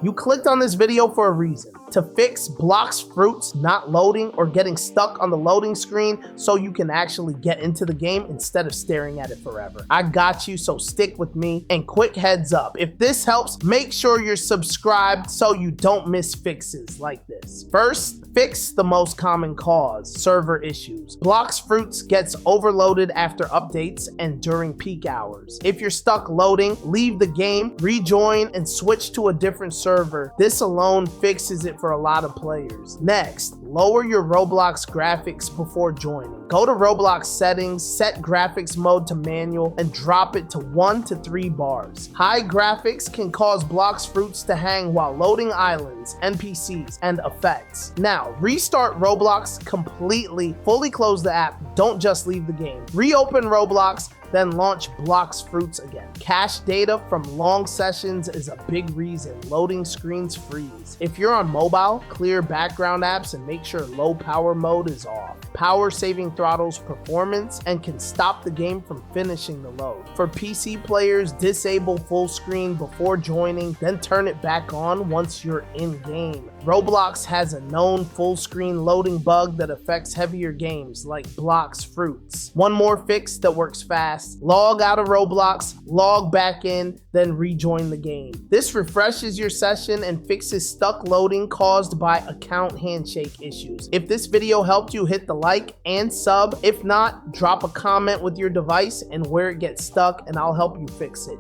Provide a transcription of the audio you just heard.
You clicked on this video for a reason, to fix Blox Fruits not loading or getting stuck on the loading screen so you can actually get into the game instead of staring at it forever. I got you, so stick with me. And quick heads up, if this helps, make sure you're subscribed so you don't miss fixes like this. First, fix the most common cause, server issues. Blox Fruits gets overloaded after updates and during peak hours. If you're stuck loading, leave the game, rejoin, and switch to a different server. This alone fixes it for a lot of players. Next, lower your Roblox graphics before joining. Go to Roblox settings, set graphics mode to manual, and drop it to 1 to 3 bars. High graphics can cause Blox Fruits to hang while loading islands, NPCs, and effects. Now, restart Roblox completely, fully close the app, don't just leave the game. Reopen Roblox, then launch Blox Fruits again. Cache data from long sessions is a big reason loading screens freeze. If you're on mobile, clear background apps and make sure low power mode is off. Power saving throttles performance and can stop the game from finishing the load. For PC players, disable full screen before joining, then turn it back on once you're in game. Roblox has a known full screen loading bug that affects heavier games like Blox Fruits. One more fix that works fast: log out of Roblox, log back in, then rejoin the game. This refreshes your session and fixes stuck loading caused by account handshake issues. If this video helped you, hit the like and sub. If not, drop a comment with your device and where it gets stuck and I'll help you fix it.